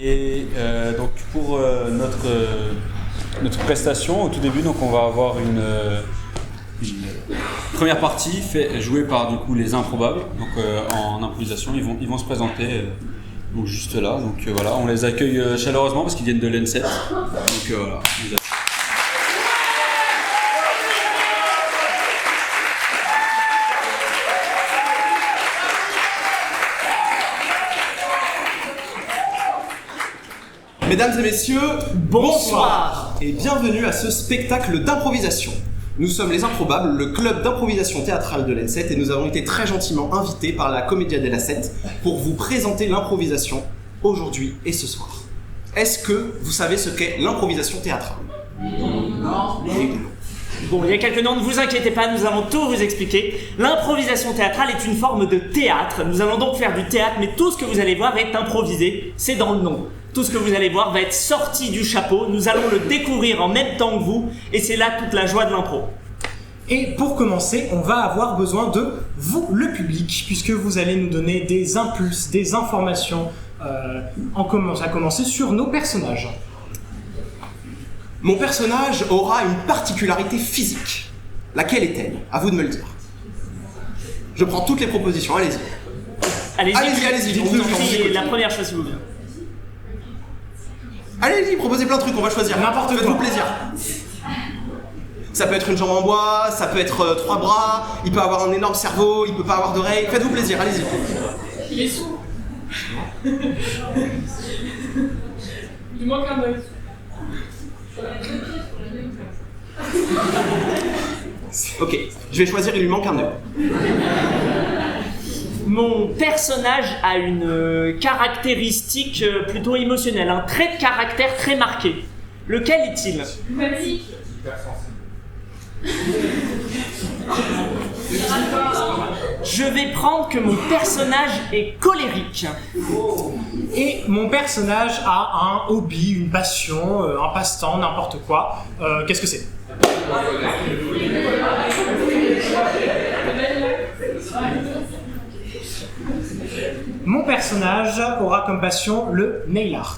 Et donc pour notre prestation, au tout début, donc on va avoir une première partie jouée par du coup les improbables. Donc en improvisation, ils vont se présenter donc juste là. Donc voilà, on les accueille chaleureusement parce qu'ils viennent de l'N7. Donc voilà. Mesdames et messieurs, bonsoir et bienvenue à ce spectacle d'improvisation. Nous sommes les Improbables, le club d'improvisation théâtrale de l'N7 et nous avons été très gentiment invités par la Commedia della 7 pour vous présenter l'improvisation aujourd'hui et ce soir. Est-ce que vous savez ce qu'est l'improvisation théâtrale ? Non. Bon, il y a quelques noms, ne vous inquiétez pas, nous allons tout vous expliquer. L'improvisation théâtrale est une forme de théâtre. Nous allons donc faire du théâtre, mais tout ce que vous allez voir est improvisé, c'est dans le nom. Tout ce que vous allez voir va être sorti du chapeau, nous allons le découvrir en même temps que vous, et c'est là toute la joie de l'impro. Et pour commencer, on va avoir besoin de vous, le public, puisque vous allez nous donner des impulses, des informations. On commence à commencer sur nos personnages. Mon personnage aura une particularité physique. Laquelle est-elle ? À vous de me le dire. Je prends toutes les propositions, allez-y. Allez-y, dites-nous la première chose s'il vous plaît. Allez-y, proposez plein de trucs, on va choisir. N'importe quoi. Faites-vous plaisir. Ça peut être une jambe en bois, ça peut être 3 bras, il peut avoir un énorme cerveau, il peut pas avoir d'oreilles. Faites-vous plaisir, allez-y. Il est sourd. Il manque un œil. Ok, je vais choisir, il lui manque un œil. Mon personnage a une caractéristique plutôt émotionnelle, un trait de caractère très marqué. Lequel est-il ? Empathique. Je vais prendre que mon personnage est colérique. Et mon personnage a un hobby, une passion, un passe-temps, n'importe quoi. Qu'est-ce que c'est ? Mon personnage aura comme passion le nail art.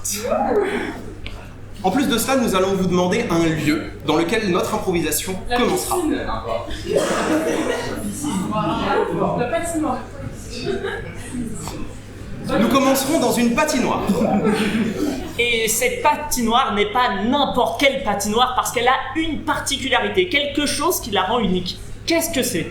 En plus de cela, nous allons vous demander un lieu dans lequel notre improvisation commencera. La patinoire. Nous commencerons dans une patinoire. Et cette patinoire n'est pas n'importe quelle patinoire parce qu'elle a une particularité, quelque chose qui la rend unique. Qu'est-ce que c'est ?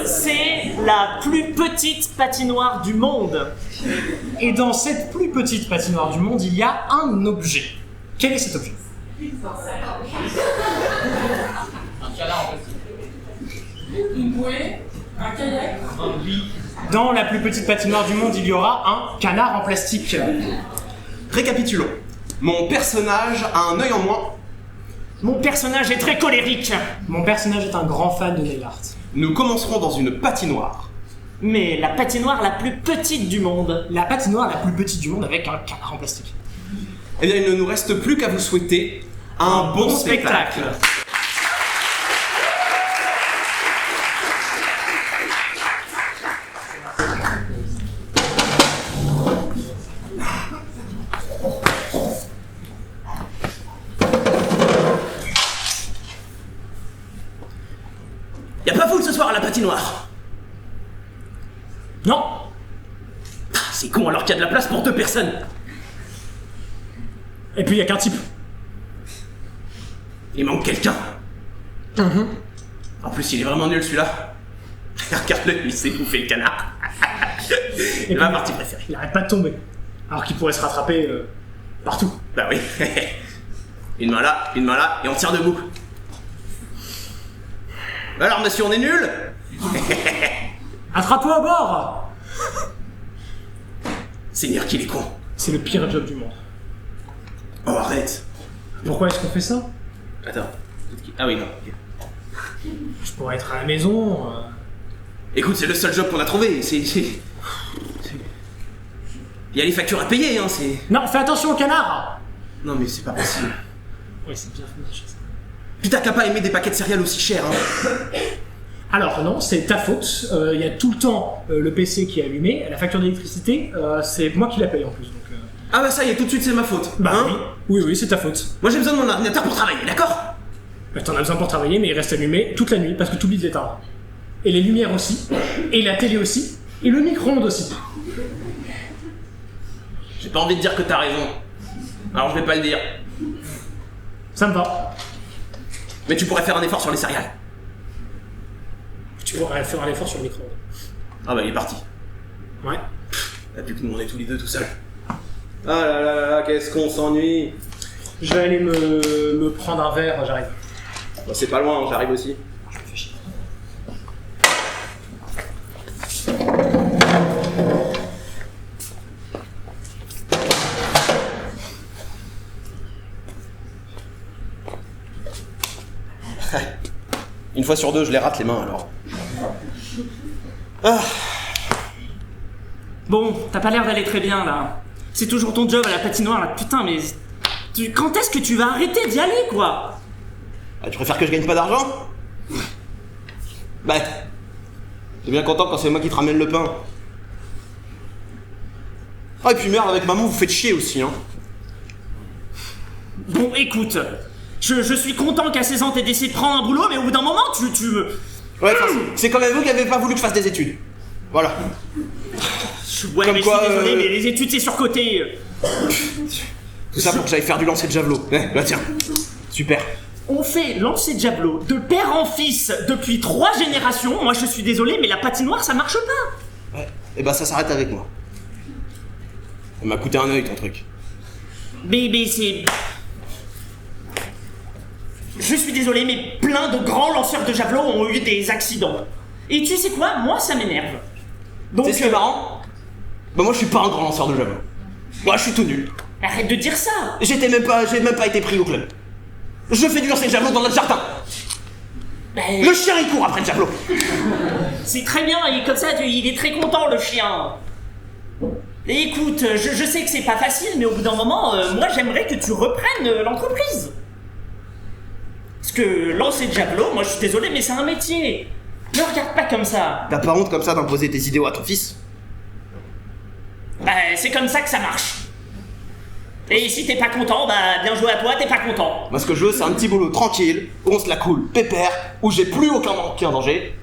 C'est la plus petite patinoire du monde. Et dans cette plus petite patinoire du monde, il y a un objet. Quel est cet objet ? Une bouée. Un kayak. Dans la plus petite patinoire du monde, il y aura un canard en plastique. Récapitulons. Mon personnage a un œil en moins. Mon personnage est très colérique. Mon personnage est un grand fan de nail art. Nous commencerons dans une patinoire. Mais la patinoire la plus petite du monde. La patinoire la plus petite du monde avec un canard en plastique. Eh bien, il ne nous reste plus qu'à vous souhaiter un bon spectacle. Y'a pas foule ce soir à la patinoire? Non. C'est con alors qu'il y a de la place pour 2 personnes. Et puis il y a qu'un type. Il manque quelqu'un. En plus, il est vraiment nul celui-là. Regarde-le, il s'est bouffé le canard. C'est ma partie préférée. Il arrête pas de tomber. Alors qu'il pourrait se rattraper partout. Bah oui. Une main là, et on tire debout. Alors monsieur, on est nul? Attrape-toi au bord. Seigneur qu'il est con. C'est le pire job du monde. Oh arrête. Pourquoi est-ce qu'on fait ça? Attends. Ah oui, non. Ok. Je pourrais être à la maison. Écoute, c'est le seul job qu'on a trouvé. Il y a les factures à payer, hein, c'est... Non, fais attention au canard. Non mais c'est pas possible. Oui, c'est bien fait. Putain, t'as pas aimé des paquets de céréales aussi chers, hein. Alors non, c'est ta faute. Il y a tout le temps le PC qui est allumé. La facture d'électricité, c'est moi qui la paye en plus. Donc, Ah bah ça y est, tout de suite c'est ma faute. Bah Hein oui, c'est ta faute. Moi j'ai besoin de mon ordinateur pour travailler, d'accord? Bah, t'en as besoin pour travailler, mais il reste allumé toute la nuit parce que tu oublies de l'éteindre. Et les lumières aussi, et la télé aussi, et le micro-ondes aussi. J'ai pas envie de dire que t'as raison. Alors je vais pas le dire. Ça me va. Mais tu pourrais faire un effort sur les céréales. Tu pourrais faire un effort sur le micro-ondes. Ah bah il est parti. Ouais. Et puis que nous on est tous les deux tout seuls. Ah là là là, qu'est-ce qu'on s'ennuie. Je vais aller me prendre un verre, j'arrive. Bah, c'est pas loin, j'arrive aussi. Une fois sur deux, je les rate les mains alors. Ah. Bon, t'as pas l'air d'aller très bien là. C'est toujours ton job à la patinoire là, putain, mais. Quand est-ce que tu vas arrêter d'y aller quoi? Ah, tu préfères que je gagne pas d'argent? Bah. T'es bien content quand c'est moi qui te ramène le pain. Ah, et puis merde, avec maman, vous faites chier aussi, hein. Bon, écoute, je suis content qu'à 16 ans t'aies décidé de prendre un boulot, mais au bout d'un moment, tu me. Ouais, enfin, c'est quand même vous qui avez pas voulu que je fasse des études. Voilà. Ouais, Comme mais quoi, je suis désolé, mais les études c'est surcoté. Tout ça pour que j'aille faire du lancer de javelot. Bah tiens. Super. On fait lancer de javelot de père en fils depuis 3 générations. Moi je suis désolé, mais la patinoire ça marche pas. Ouais. Et bah ça s'arrête avec moi. Ça m'a coûté un œil ton truc. Mais c'est. Je suis désolé, mais plein de grands lanceurs de javelot ont eu des accidents. Et tu sais quoi? Moi ça m'énerve. Donc. C'est ce qui est marrant? Bah moi je suis pas un grand lanceur de javelot. Moi je suis tout nul. Arrête de dire ça. J'ai même pas été pris au club. Je fais du lancer de javelot dans notre jardin. Ben, Le chien il court après le javelot. c'est très bien, et comme ça il est très content le chien. Et écoute, je sais que c'est pas facile, mais au bout d'un moment, moi j'aimerais que tu reprennes l'entreprise. Parce que lancer de javelot, moi je suis désolé, mais c'est un métier. Ne regarde pas comme ça. T'as pas honte comme ça d'imposer tes idéaux à ton fils? Bah c'est comme ça que ça marche. Et si t'es pas content, bah bien joué à toi, t'es pas content. Moi ce que je veux c'est un petit boulot tranquille, où on se la coule pépère, où j'ai plus aucun danger.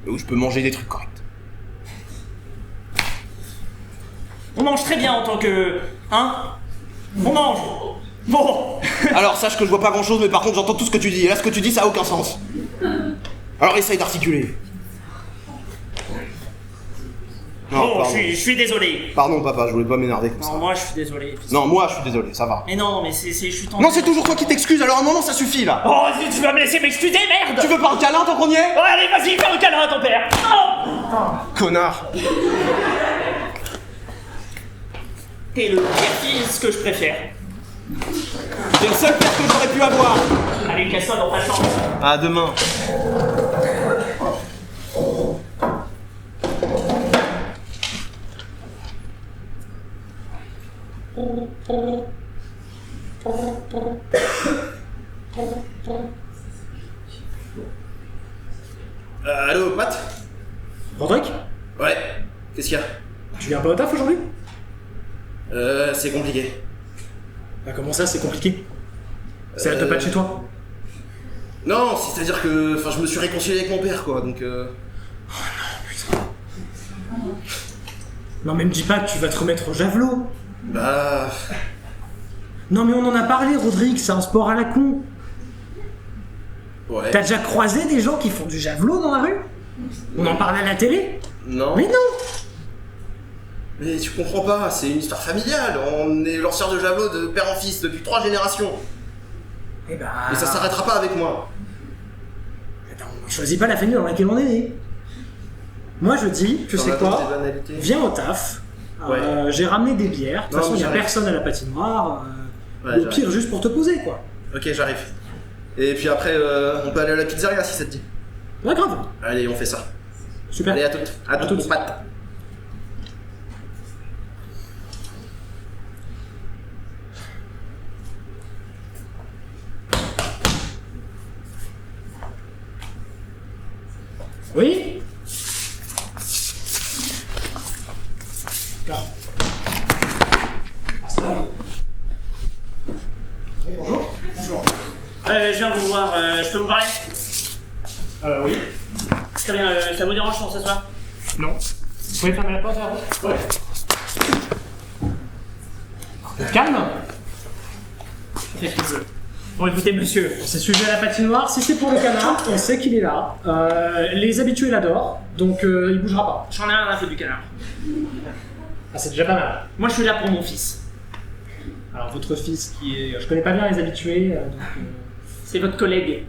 Et où je peux manger des trucs corrects. On mange très bien en tant que... Hein? On mange. Bon. Alors sache que je vois pas grand chose, mais par contre j'entends tout ce que tu dis, et là ce que tu dis ça a aucun sens. Alors essaye d'articuler. Non, Bon, pardon. je suis désolé. Pardon papa, je voulais pas m'énerver comme ça. Non, moi je suis désolé. Non, moi je suis désolé, ça va. Mais non, mais je suis tendu. Non, c'est toujours toi qui t'excuses, alors à un moment ça suffit là. Oh, tu vas me laisser m'excuser, merde. Tu veux pas un câlin tant qu'on y est? Oh, allez, vas-y, fais un câlin à ton père. Oh. Connard. T'es le pire fils que je préfère. T'es le seul père que j'aurais pu avoir. Allez, casse-toi dans ta chambre. À demain. Allô, Pat? Rodrigue, Ouais. Qu'est-ce qu'il y a? tu viens pas au taf aujourd'hui? C'est compliqué. Bah comment ça, c'est compliqué? C'est à deux pas de chez toi? Non, c'est-à-dire que... Enfin, je me suis réconcilié avec mon père, quoi, donc Non mais me dis pas que tu vas te remettre au javelot. Bah... Non mais on en a parlé, Rodrigue, c'est un sport à la con. Ouais. T'as déjà croisé des gens qui font du javelot dans la rue? On en parle à la télé? Non. Mais non! Mais tu comprends pas, c'est une histoire familiale. On est lanceur de javelot de père en fils depuis 3 générations. Eh bah... Et ça s'arrêtera pas avec moi. Attends, on choisit pas la famille dans laquelle on est né. Moi je dis, tu T'en sais as d'autres, quoi? des banalités. Viens au taf. Ouais. J'ai ramené des bières. De toute Non, façon, mais il y a j'arrive. personne à la patinoire. Ouais, Au j'arrive. pire, juste pour te poser, quoi. Ok, j'arrive. Et puis après, on peut aller à la pizzeria si ça te dit. Ouais, grave. Allez, on fait ça. Super. Allez, à toutes. À toutes, toutes. Pat. Oui. Là. Bonjour. Bonjour. Je viens vous voir, je peux vous parler? Oui. Très bien, ça vous dérange qu'on s'assoie? Non. Vous pouvez fermer la porte derrière vous? Ouais. Calme. Qu'est-ce que tu veux? Bon, écoutez, monsieur. C'est sujet à la patinoire. Si c'est pour le canard, on sait qu'il est là. Les habitués l'adorent, donc il bougera pas. J'en ai rien à foutre du canard. Ah, c'est déjà pas mal. Moi, je suis là pour mon fils. Alors, votre fils qui est... Je connais pas bien les habitués, donc... C'est votre collègue.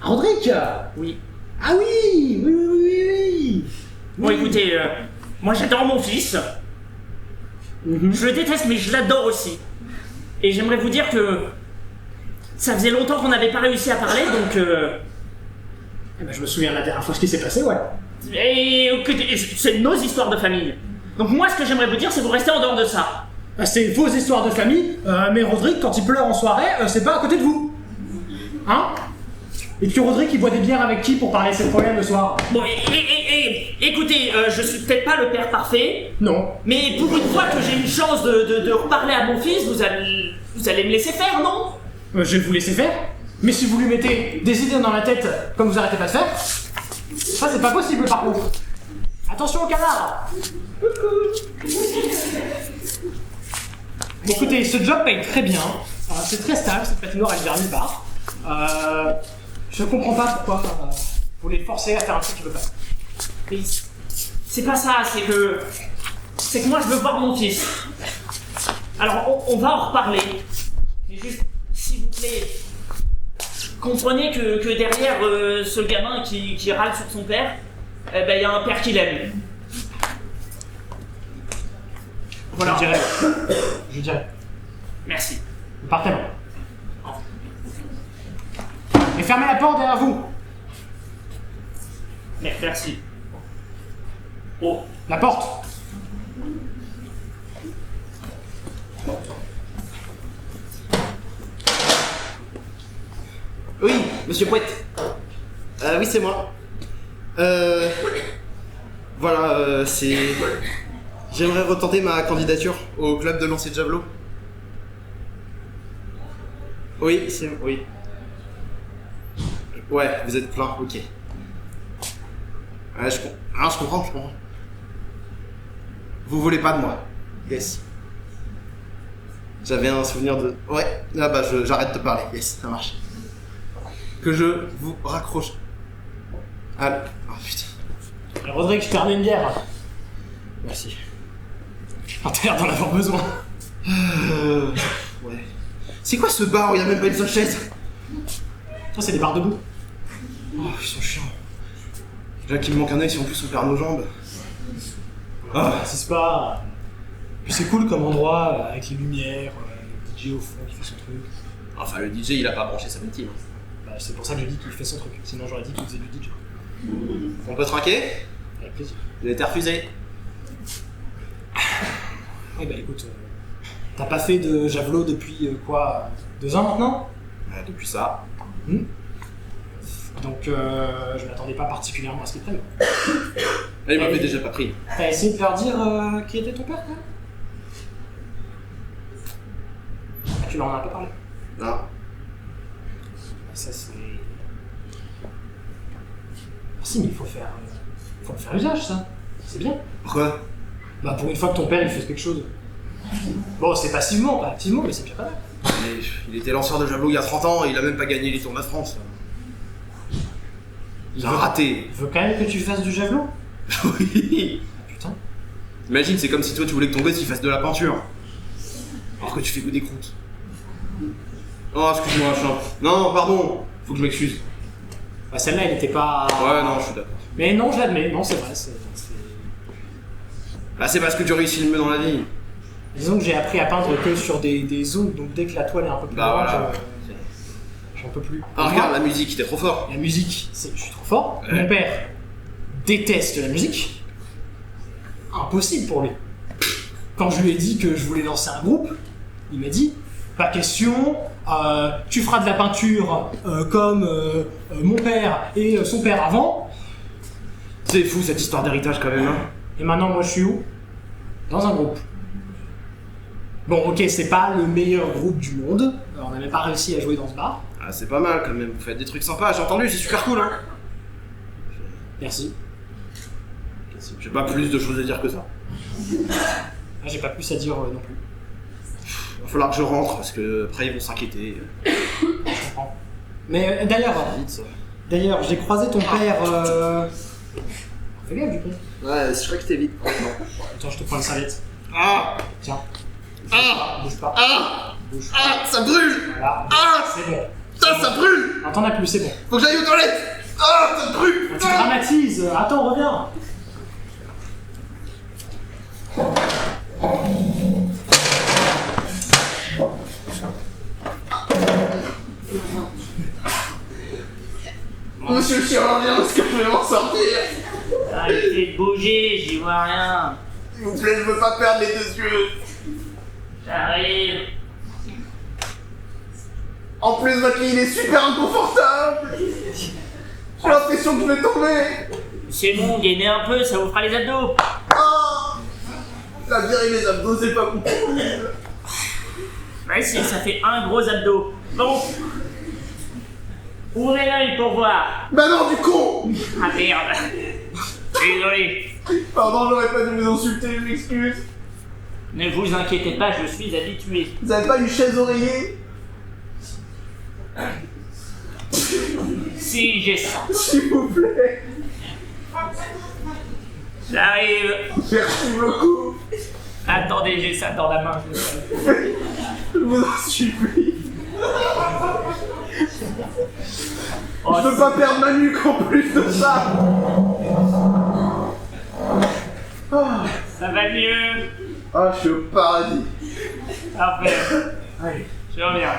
Rodrigue. Oui. Ah oui. Oui. Bon, écoutez, moi j'adore mon fils. Je le déteste, mais je l'adore aussi. Et j'aimerais vous dire que ça faisait longtemps qu'on n'avait pas réussi à parler, donc... Eh ben, je me souviens de la dernière fois ce qui s'est passé, ouais. Et c'est nos histoires de famille. Donc moi, ce que j'aimerais vous dire, c'est vous rester en dehors de ça. Bah, c'est vos histoires de famille, mais Rodrigue, quand il pleure en soirée, c'est pas à côté de vous. Hein? Et puis Rodrigue, il boit des bières avec qui pour parler de ses problèmes le soir? Bon, écoutez, je suis peut-être pas le père parfait, Non. mais pour une fois que j'ai une chance de reparler à mon fils, vous allez me laisser faire, non? Je vais vous laisser faire. Mais si vous lui mettez des idées dans la tête comme vous arrêtez pas de faire, ça c'est pas possible par contre. Attention au canard. Écoutez, ce job paye très bien. C'est très stable, cette patinoire elle vient nulle part. Je comprends pas pourquoi vous les forcez à faire un truc qu'il veut pas. Mais c'est pas ça, c'est que moi je veux voir mon fils. Alors on va en reparler. Mais juste, s'il vous plaît, comprenez que derrière ce gamin qui râle sur son père, eh ben il y a un père qui l'aime. Voilà. Je dirais. Merci. Vous partez là. Et fermez la porte derrière vous. Merci. Oh. La porte. Oui, monsieur Pouette. Oui, c'est moi. Voilà, c'est... J'aimerais retenter ma candidature au club de lancer de javelot. Oui, c'est... Oui. Ouais, vous êtes plein, ok. Ouais, je comprends. Vous voulez pas de moi? Yes. J'avais un souvenir de... Ouais, là bah j'arrête de parler, yes, ça marche. Que je vous raccroche. Ah, oh putain. Rodrigue, je t'ai ramené une bière. Merci. Ah, t'as l'air d'en avoir besoin. Ouais. C'est quoi ce bar où il y a même pas une seule chaise? Ça, c'est des barres debout. Oh, ils sont chiants. Déjà qu'il me manque un œil si en plus on perd nos jambes. Ah, c'est pas. Puis c'est cool comme endroit, avec les lumières, le DJ au fond qui fait son truc. Enfin, le DJ il a pas branché sa petite. Bah, c'est pour ça que je dis qu'il fait son truc. Sinon, j'aurais dit qu'il faisait du DJ. On peut traquer? Avec plaisir. Il a été refusé. Ouais, bah écoute, t'as pas fait de javelot depuis quoi 2 ans maintenant? Ouais, depuis ça. Donc, je m'attendais pas particulièrement à ce qu'ils prennent. Là, il m'avait déjà pas pris. T'as essayé de leur dire qui était ton père, quand même? Ah, tu leur en as un peu parlé. Non. Ça, c'est. Ah, si, mais il faut faire usage, ça. C'est bien. Pourquoi? Bah, pour une fois que ton père il fait quelque chose. Bon, c'est passivement, pas activement, mais c'est bien pas mal. Mais il était lanceur de javelot il y a 30 ans et il a même pas gagné les tournois de France. Il a raté. Il veut quand même que tu fasses du javelot? Oui. Putain. Imagine, c'est comme si toi tu voulais que ton gosse il fasse de la peinture. Alors que tu fais que des croûtes. Oh, excuse-moi, Non, pardon. Faut que je m'excuse. Bah, celle-là, elle était pas. Ouais, non, je suis d'accord. Mais non, je l'admets, non, c'est vrai. Bah, c'est parce que tu réussis le mieux dans la vie. Disons que j'ai appris à peindre que sur des zooms, donc dès que la toile est un peu plus Bah, grande, voilà. j'en peux plus. Ah, regarde, la musique, t'es trop fort. La musique, je suis trop fort. Ouais. Mon père déteste la musique. Impossible pour lui. Quand je lui ai dit que je voulais lancer un groupe, il m'a dit pas question, tu feras de la peinture comme mon père et son père avant, C'est fou cette histoire d'héritage quand même, hein. Et maintenant, moi, je suis où? Dans un groupe. Bon, ok, c'est pas le meilleur groupe du monde. On n'avait pas réussi à jouer dans ce bar. Ah, c'est pas mal quand même, vous faites des trucs sympas, j'ai entendu, c'est super cool, hein. Merci. J'ai pas plus de choses à dire que ça. Ah, j'ai pas plus à dire non plus. Il va falloir que je rentre parce que après ils vont s'inquiéter. Je comprends. Mais Vite ça. d'ailleurs, j'ai croisé ton père. Fais gaffe du coup. Ouais, je crois que c'était vite. Attends, je te prends une serviette. Ah Tiens. Ah Bouge pas. Ah Bouge pas. Ah Ça brûle Voilà. Ah C'est bon. Putain, ça brûle Attends, t'en as plus, c'est bon. Faut que j'aille aux toilettes Ah, ça brûle Tu dramatises. Attends, reviens. Monsieur le chirurgien, est-ce que je vais m'en sortir? Arrêtez de bouger, j'y vois rien. S'il vous plaît, je veux pas perdre les deux yeux. J'arrive. En plus, votre lit, il est super inconfortable. J'ai l'impression que je vais tomber. C'est bon, gainez un peu, ça vous fera les abdos. Ah La virer les abdos, c'est pas beaucoup. Ouais, si, ça fait un gros abdo. Bon. Ouvrez l'œil pour voir. Bah non, du con. Ah merde. Désolé. Pardon, j'aurais pas dû vous insulter, je m'excuse. Ne vous inquiétez pas, je suis habitué. Vous avez pas une chaise oreiller? Si, j'ai ça. S'il vous plaît. J'arrive. Merci beaucoup. Attendez, j'ai ça dans la main. Je vous en supplie. Oh, Je veux pas perdre ma nuque en plus de ça. Ah, ça va mieux. ah, je suis au paradis. Parfait. Allez, je reviens.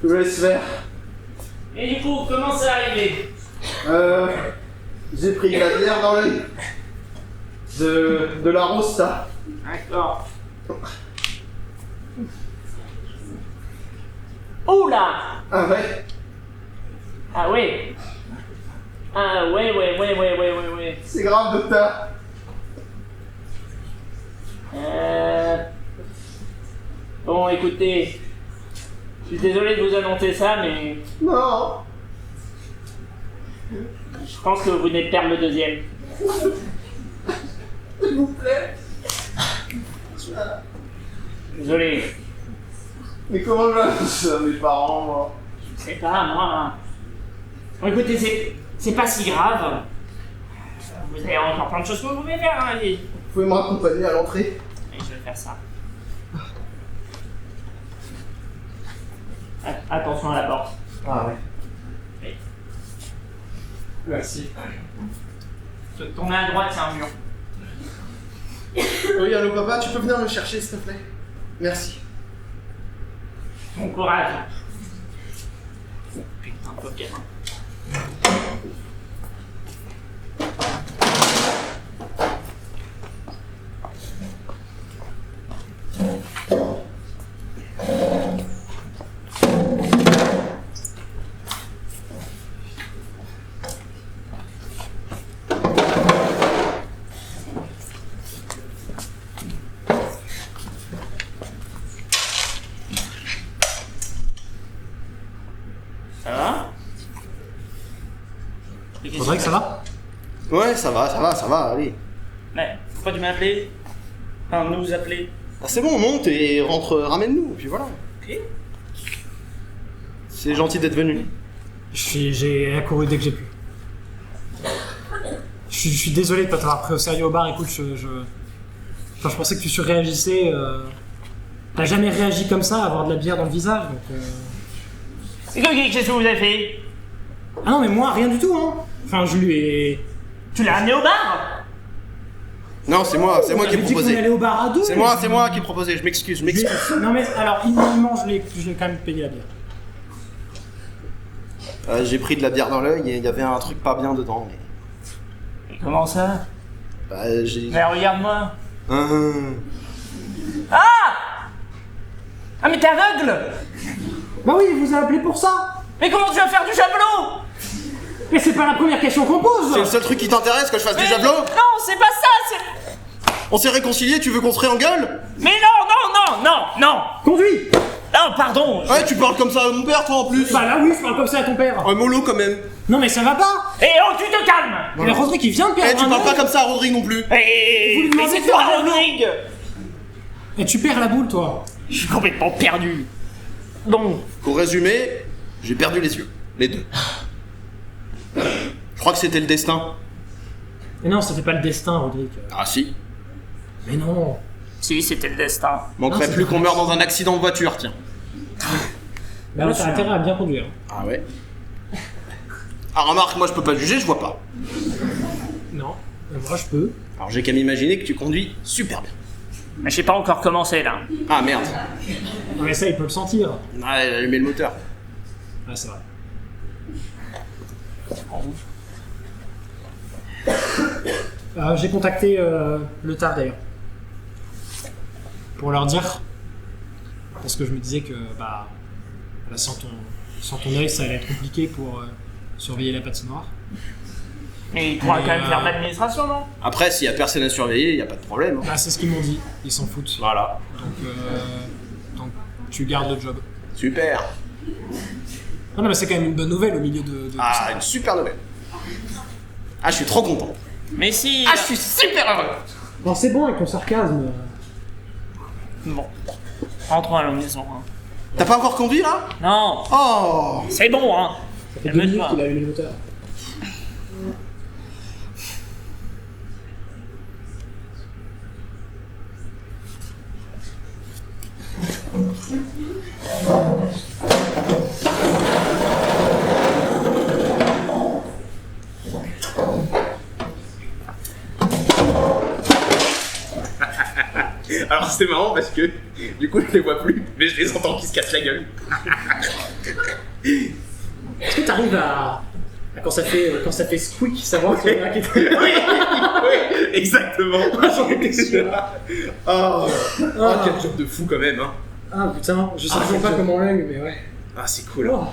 Je vous laisse faire. Et du coup, comment c'est arrivé? J'ai pris de la bière dans l'œil. De la rosta. D'accord. Oula! Ah ouais? Ah ouais. Ah ouais. C'est grave, docteur. Bon, écoutez, je suis désolé de vous annoncer ça, mais Non. je pense que vous venez de perdre le deuxième. S'il vous plaît. Désolé. Mais comment je vais ça, mes parents, moi? Je sais pas, moi. Bon, écoutez, c'est pas si grave. Vous avez encore plein de choses que vous pouvez faire, hein, allez. Vous pouvez me raccompagner à l'entrée? Et je vais faire ça. Attention à la porte. Ah ouais. Oui. Merci. Tournez à droite, c'est un mur. Oui, allô papa, tu peux venir me chercher s'il te plaît? Merci. Bon courage. Putain, pauvre gamin. Ça va? Faudrait que ça va? Ouais, ça va, allez. Mais pourquoi tu m'as appelé? Enfin, nous appeler. Ah, c'est bon, on monte et rentre, ramène-nous, et puis voilà. Ok. C'est gentil d'être venu. J'ai accouru dès que j'ai pu. Je suis désolé de pas t'avoir pris au sérieux au bar. Écoute, enfin, je pensais que tu surréagissais. T'as jamais réagi comme ça, à avoir de la bière dans le visage. Donc, Et qu'est-ce que vous avez fait? Ah non, mais moi, rien du tout, hein. Enfin, je lui ai. Tu l'as amené au bar? Non, c'est moi qui ai On avait dit qu'on proposé. allait au bar à deux. C'est moi qui ai proposé, je m'excuse. Non, mais alors, initialement, je l'ai quand même payé la bière. J'ai pris de la bière dans l'œil et il y avait un truc pas bien dedans. Mais... Comment ça? J'ai... Mais regarde-moi. Hum. Ah! Ah mais t'es aveugle! Bah oui, il vous a appelé pour ça. Mais comment tu vas faire du javelot? Mais c'est pas la première question qu'on pose. C'est le seul truc qui t'intéresse que je fasse du javelot? Non, c'est pas ça, c'est... On s'est réconciliés, tu veux qu'on se réengueule? Mais non. Conduis. Non, pardon. Ouais, tu parles comme ça à mon père, toi, en plus. Bah là oui, je parle comme ça à ton père. Ouais, mollo, quand même. Non mais ça va pas. Et oh, tu te calmes. Mais Rodrigue il vient de perdre Eh, tu un parles pas œil. comme ça à Rodrigue non plus. Et Vous lui demandez c'est de faire toi, un javelot. Rodrigue. Et tu perds la boule toi. Je suis complètement perdu. Bon, Pour résumer, j'ai perdu les yeux. Les deux. Je crois que c'était le destin. Mais non, c'était pas le destin, Rodrigue. Ah si. Mais non. si, c'était le destin. Manquerait Non, plus c'est qu'on meure dans un accident de voiture, tiens. Mais là t'as intérêt à bien conduire. Ah ouais. Ah remarque, moi je peux pas juger, je vois pas. Non. Moi je peux. Alors j'ai qu'à m'imaginer que tu conduis super bien. Mais j'ai pas encore commencé là. Ah merde. Non, mais ça il peut le sentir. Ah, elle a allumé le moteur. Ouais c'est vrai. J'ai contacté le TAF d'ailleurs. Pour leur dire. Parce que je me disais que bah là, sans ton œil ça allait être compliqué pour surveiller la patinoire. Mais il pourra Mais, quand même faire de l'administration, non? Après, s'il y a personne à surveiller, y a pas de problème. Hein. Bah c'est ce qu'ils m'ont dit, ils s'en foutent. Voilà. Donc tu gardes le job. Super. Non mais c'est quand même une bonne nouvelle au milieu de tout Ah, ça. une super nouvelle. Ah, je suis trop content. Mais si... Ah, je suis super heureux. Non c'est bon avec ton sarcasme. Bon. Rentrons à la maison, hein. T'as pas encore conduit là? Non, Oh. c'est bon, hein. Ça fait 2 Calme-toi. minutes qu'il a allumé le moteur. Alors c'est marrant parce que du coup je les vois plus, mais je les entends qui se cassent la gueule. Est-ce que t'arrives à quand ça fait squeak savoir qu'il y en a qui est... Oui, exactement. J'en étais sûr. Oh, Ah. quel job de fou quand même. Hein. Ah putain, je sais Ah, toujours pas quel comment l'œil mais ouais. Ah, c'est cool. Oh.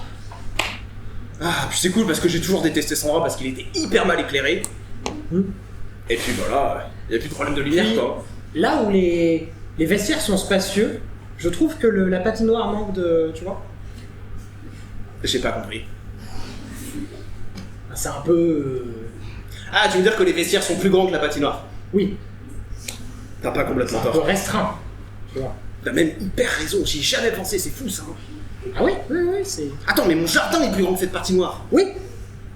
Ah, puis c'est cool parce que j'ai toujours détesté Sandra parce qu'il était hyper mal éclairé. Et puis voilà, il y a plus de problème de lumière Puis- quoi. Là où les vestiaires sont spacieux, je trouve que la patinoire manque de... Tu vois. J'ai pas compris. C'est un peu... Ah, tu veux dire que les vestiaires sont plus grands que la patinoire? Oui, T'as pas complètement un peu tort. restreint. Tu vois. T'as même hyper raison, j'y ai jamais pensé, c'est fou ça. Ah oui, c'est... Attends, mais mon jardin est plus grand que cette patinoire. Oui,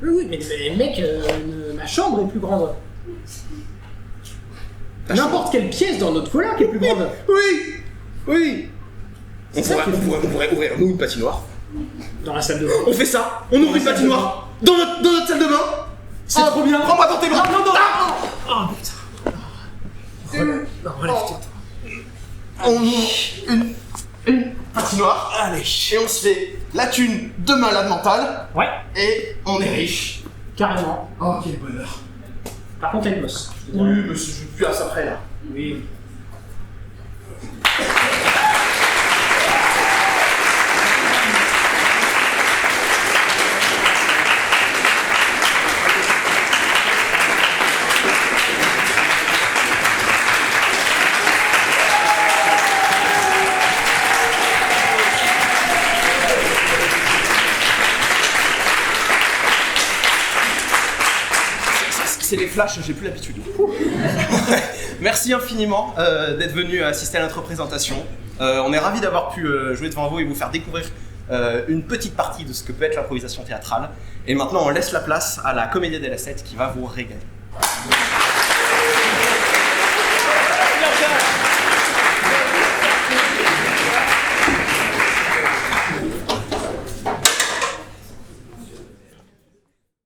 mais mec, ma chambre est plus grande. N'importe quelle pièce dans notre coloc est plus grande. Oui. On ça qui est fou. pourrait ouvrir nous une patinoire. Dans la salle de bain. On fait ça, on ouvre une salle de patinoire dans notre salle de bain. C'est trop bien. Prends-moi dans tes bras. Non, Ah oh putain. Non, relève-toi. On ouvre une patinoire. Allez. Et on se fait la thune de malade mental. Ouais, Et on est riche. carrément. Oh, quel bonheur. Par contre, elle bosse. Oui, mais je suis plus à ça près là. Oui. C'est les flashs, j'ai plus l'habitude. Merci infiniment d'être venu assister à notre présentation. On est ravis d'avoir pu jouer devant vous et vous faire découvrir une petite partie de ce que peut être l'improvisation théâtrale. Et maintenant, on laisse la place à la Comédie della Sette qui va vous régaler.